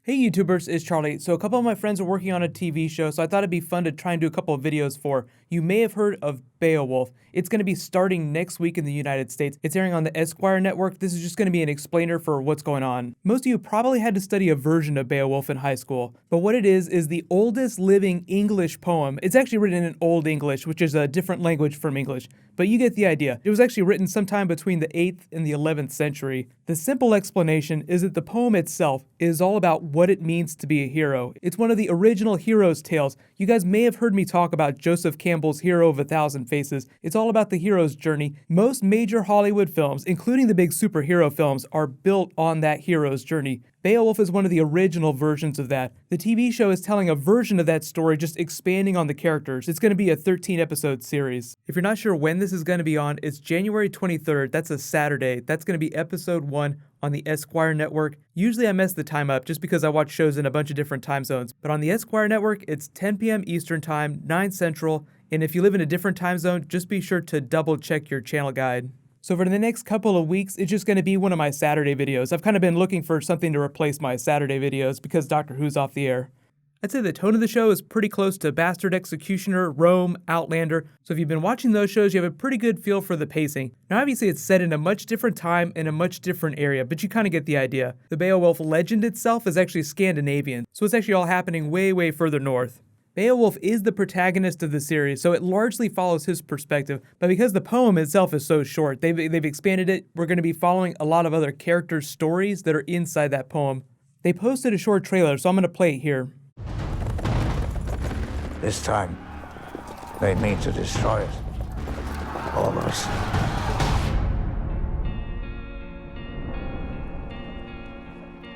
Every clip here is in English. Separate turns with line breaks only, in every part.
Hey YouTubers, it's Charlie. So a couple of my friends are working on a TV show, so I thought it'd be fun to try and do a couple of videos for. You may have heard of Beowulf. It's going to be starting next week in the United States. It's airing on the Esquire network. This is just going to be an explainer for what's going on. Most of you probably had to study a version of Beowulf in high school, but what it is the oldest living English poem. It's actually written in Old English, which is a different language from English, but you get the idea. It was actually written sometime between the 8th and the 11th century. The simple explanation is that the poem itself is all about what it means to be a hero. It's one of the original hero's tales. You guys may have heard me talk about Joseph Campbell's Hero of a Thousand Faces. It's all about the hero's journey. Most major Hollywood films, including the big superhero films, are built on that hero's journey. Beowulf is one of the original versions of that. The TV show is telling a version of that story, just expanding on the characters. It's going to be a 13-episode series. If you're not sure when this is going to be on, it's January 23rd. That's a Saturday. That's going to be episode 1 on the Esquire network. Usually I mess the time up just because I watch shows in a bunch of different time zones. But on the Esquire network, it's 10 p.m. Eastern Time, 9 Central. And if you live in a different time zone, just be sure to double check your channel guide. So for the next couple of weeks, it's just going to be one of my Saturday videos. I've kind of been looking for something to replace my Saturday videos because Doctor Who's off the air. I'd say the tone of the show is pretty close to Bastard Executioner, Rome, Outlander. So if you've been watching those shows, you have a pretty good feel for the pacing. Now obviously it's set in a much different time and a much different area, but you kind of get the idea. The Beowulf legend itself is actually Scandinavian, so it's actually all happening way further north. Beowulf is the protagonist of the series, so it largely follows his perspective, but because the poem itself is so short, they've expanded it. We're going to be following a lot of other characters' stories that are inside that poem. They posted a short trailer, so I'm going to play it here.
This time, they mean to destroy it. All of us.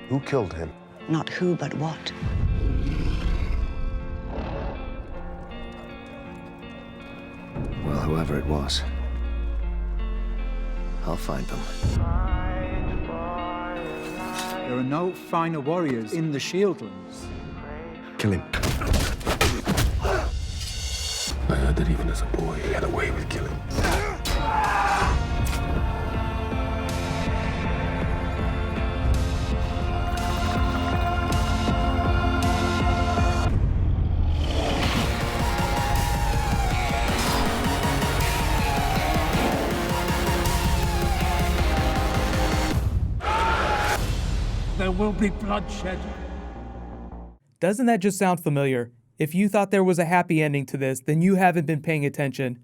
Who killed him?
Not who, but what.
Well, whoever it was, I'll find them.
There are no finer warriors in the Shieldlands.
Kill him. I heard that even as a boy, he had a way with killing.
There will be bloodshed.
Doesn't that just sound familiar? If you thought there was a happy ending to this, then you haven't been paying attention.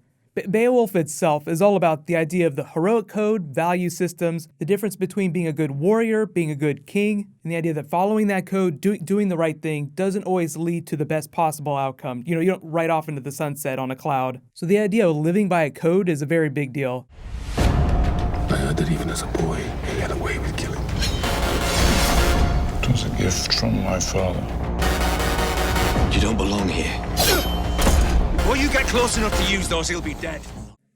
Beowulf itself is all about the idea of the heroic code, value systems, the difference between being a good warrior, being a good king, and the idea that following that code, doing the right thing, doesn't always lead to the best possible outcome. You don't ride off into the sunset on a cloud. So the idea of living by a code is a very big deal.
I heard that even as a boy, he had a way with killing.
It was a gift from my father.
You don't belong here. Before you get close enough to use those, he'll be dead.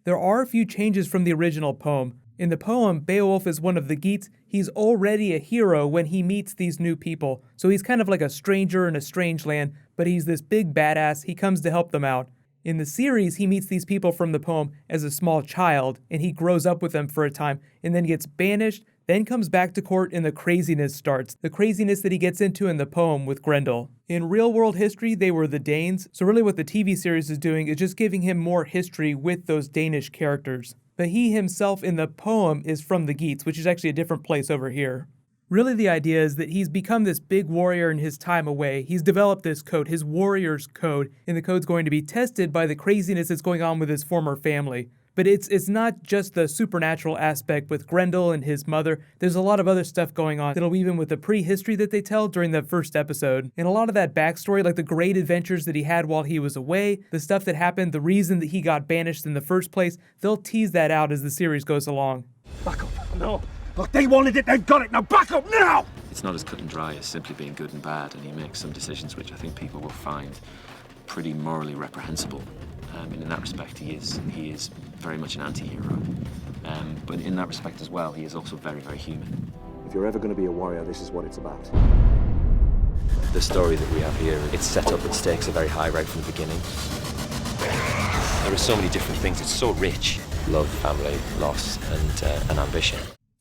There are a few changes from the original poem. In the poem, Beowulf is one of the Geats. He's already a hero when he meets these new people. So he's kind of like a stranger in a strange land, but he's this big badass. He comes to help them out. In the series, he meets these people from the poem as a small child, and he grows up with them for a time, and then gets banished, then comes back to court, and the craziness starts. The craziness that he gets into in the poem with Grendel. In real-world history, they were the Danes, so really what the TV series is doing is just giving him more history with those Danish characters. But he himself in the poem is from the Geats, which is actually a different place over here. Really the idea is that he's become this big warrior in his time away. He's developed this code, his warrior's code, and the code's going to be tested by the craziness that's going on with his former family. But it's not just the supernatural aspect with Grendel and his mother. There's a lot of other stuff going on that'll weave in with the prehistory that they tell during the first episode. And a lot of that backstory, like the great adventures that he had while he was away, the stuff that happened, the reason that he got banished in the first place, they'll tease that out as the series goes along.
Back up. No. Look, they wanted it, they've got it. Now back up now!
It's not as cut and dry as simply being good and bad, and he makes some decisions which I think people will find pretty morally reprehensible. And in that respect, he is very much an anti-hero. But in that respect as well, he is also very human.
If you're ever going to be a warrior, this is what it's about.
The story that we have here, it's set up with stakes are very high right from the beginning. There are so many different things. It's so rich. Love, family, loss, and ambition.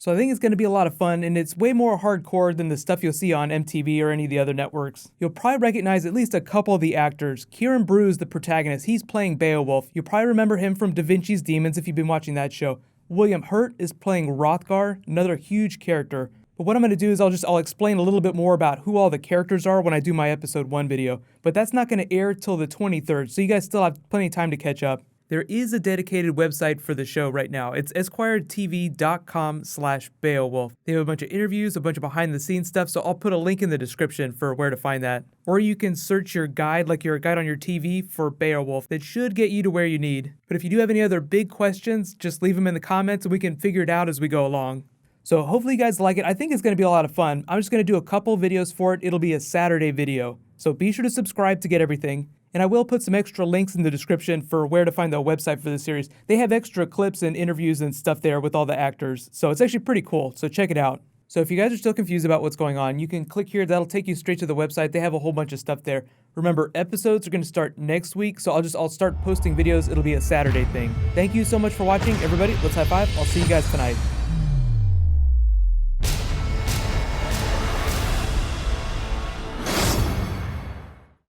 So I think it's going to be a lot of fun, and it's way more hardcore than the stuff you'll see on MTV or any of the other networks. You'll probably recognize at least a couple of the actors. Kieran Bruce, the protagonist, he's playing Beowulf. You'll probably remember him from Da Vinci's Demons if you've been watching that show. William Hurt is playing Hrothgar, another huge character. But what I'm going to do is I'll explain a little bit more about who all the characters are when I do my episode 1 video. But that's not going to air till the 23rd, so you guys still have plenty of time to catch up. There is a dedicated website for the show right now. It's esquiretv.com/Beowulf. They have a bunch of interviews, a bunch of behind the scenes stuff, so I'll put a link in the description for where to find that. Or you can search your guide, like your guide on your TV, for Beowulf. That should get you to where you need. But if you do have any other big questions, just leave them in the comments and we can figure it out as we go along. So hopefully you guys like it. I think it's going to be a lot of fun. I'm just going to do a couple videos for it. It'll be a Saturday video. So be sure to subscribe to get everything. And I will put some extra links in the description for where to find the website for the series. They have extra clips and interviews and stuff there with all the actors. So it's actually pretty cool. So check it out. So if you guys are still confused about what's going on, you can click here. That'll take you straight to the website. They have a whole bunch of stuff there. Remember, episodes are going to start next week. So I'll start posting videos. It'll be a Saturday thing. Thank you so much for watching, everybody. Let's high five. I'll see you guys tonight.